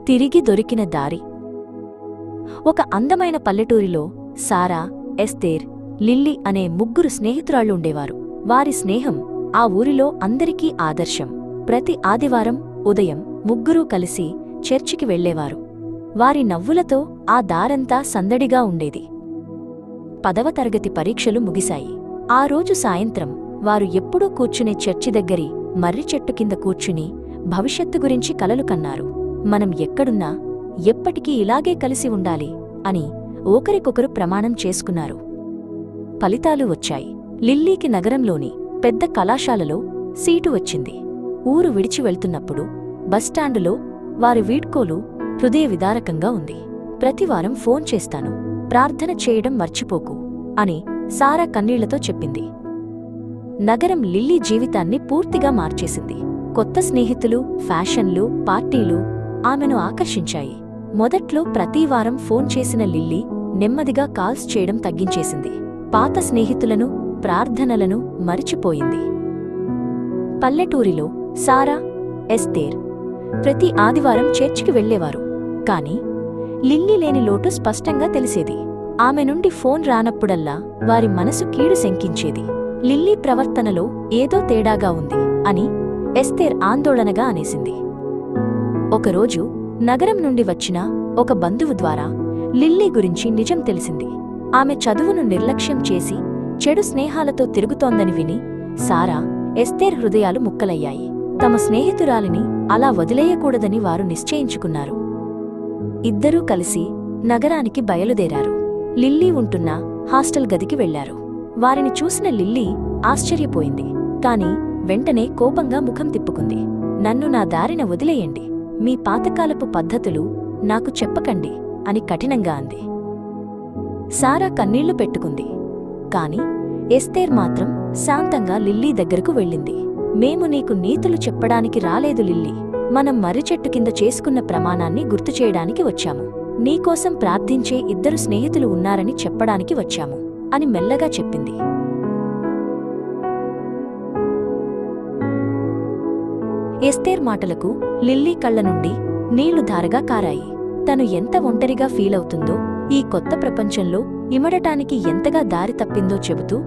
తిరిగి దొరికిన దారి. ఒక అందమైన పల్లెటూరిలో సారా, ఎస్తేర్, లిల్లీ అనే ముగ్గురు స్నేహితురాళ్లుండేవారు. వారి స్నేహం ఆ ఊరిలో అందరికీ ఆదర్శం. ప్రతి ఆదివారం ఉదయం ముగ్గురూ కలిసి చర్చికి వెళ్లేవారు. వారి నవ్వులతో ఆ దారంతా సందడిగా ఉండేది. 10వ తరగతి పరీక్షలు ముగిశాయి. ఆ రోజు సాయంత్రం వారు ఎప్పుడూ కూర్చునే చర్చి దగ్గరి మర్రి చెట్టు కింద కూర్చుని భవిష్యత్తు గురించి కలలు కన్నారు. మనం ఎక్కడున్నా ఎప్పటికీ ఇలాగే కలిసి ఉండాలి అని ఒకరికొకరు ప్రమాణం చేసుకున్నారు. ఫలితాలు వచ్చాయి. లిల్లీకి నగరంలోని పెద్ద కళాశాలలో సీటు వచ్చింది. ఊరు విడిచి వెళ్తున్నప్పుడు బస్టాండులో వారి వీడ్కోలు హృదయ విదారకంగా ఉంది. ప్రతివారం ఫోన్ చేస్తాను, ప్రార్థన చేయడం మర్చిపోకు అని సారా కన్నీళ్లతో చెప్పింది. నగరం లిల్లీ జీవితాన్ని పూర్తిగా మార్చేసింది. కొత్త స్నేహితులు, ఫ్యాషన్లు, పార్టీలు ఆమెను ఆకర్షించాయి. మొదట్లో ప్రతివారం ఫోన్ చేసిన లిల్లీ నెమ్మదిగా కాల్స్ చేయడం తగ్గించేసింది. పాత స్నేహితులను, ప్రార్థనలను మరిచిపోయింది. పల్లెటూరిలో సారా, ఎస్తేర్ ప్రతి ఆదివారం చర్చికి వెళ్లేవారు. కాని లిల్లీ లేని లోటు స్పష్టంగా తెలిసేది. ఆమె నుండి ఫోన్ రానప్పుడల్లా వారి మనసు కీడు శంకించేది. లిల్లీ ప్రవర్తనలో ఏదో తేడాగా ఉంది అని ఎస్తేర్ ఆందోళనగా అనేసింది. ఒకరోజు నగరం నుండి వచ్చిన ఒక బంధువు ద్వారా లిల్లీ గురించి నిజం తెలిసింది. ఆమె చదువును నిర్లక్ష్యం చేసి చెడు స్నేహాలతో తిరుగుతోందని విని సారా, ఎస్తేర్ హృదయాలు ముక్కలయ్యాయి. తమ స్నేహితురాలిని అలా వదిలేయకూడదని వారు నిశ్చయించుకున్నారు. ఇద్దరూ కలిసి నగరానికి బయలుదేరారు. లిల్లీ ఉంటున్న హాస్టల్ గదికి వెళ్లారు. వారిని చూసిన లిల్లీ ఆశ్చర్యపోయింది. కాని వెంటనే కోపంగా ముఖం తిప్పుకుంది. నన్ను నా దారిన వదిలేయండి, మీ పాతకాలపు పద్ధతులు నాకు చెప్పకండి అని కఠినంగా అంది. సారా కన్నీళ్లు పెట్టుకుంది. కాని ఎస్తేర్ మాత్రం శాంతంగా లిల్లీ దగ్గరకు వెళ్ళింది. మేము నీకు నీతులు చెప్పడానికి రాలేదు లిల్లీ, మనం మర్రిచెట్టు కింద చేసుకున్న ప్రమాణాన్ని గుర్తుచేయడానికి వచ్చాము. నీకోసం ప్రార్థించే ఇద్దరు స్నేహితులు ఉన్నారని చెప్పడానికి వచ్చాము అని మెల్లగా చెప్పింది. ఎస్తేర్ మాటలకు లిల్లీ కళ్ల నుండి నీళ్లు ధారగా కారాయి. తను ఎంత ఒంటరిగా ఫీలవుతుందో, ఈ కొత్త ప్రపంచంలో ఇమడటానికి ఎంతగా దారి తప్పిందో చెబుతూ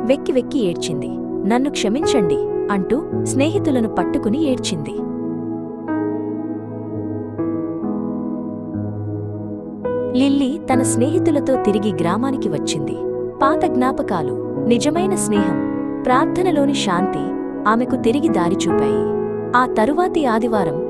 వెక్కి వెక్కి ఏడ్చింది. నన్ను క్షమించండి అంటూ స్నేహితులను పట్టుకుని ఏడ్చింది. లిల్లీ తన స్నేహితులతో తిరిగి గ్రామానికి వచ్చింది. పాత జ్ఞాపకాలు, నిజమైన స్నేహం, ప్రార్థనలోని శాంతి ఆమెకు తిరిగి దారి చూపాయి. ఆ తరువాతి ఆదివారం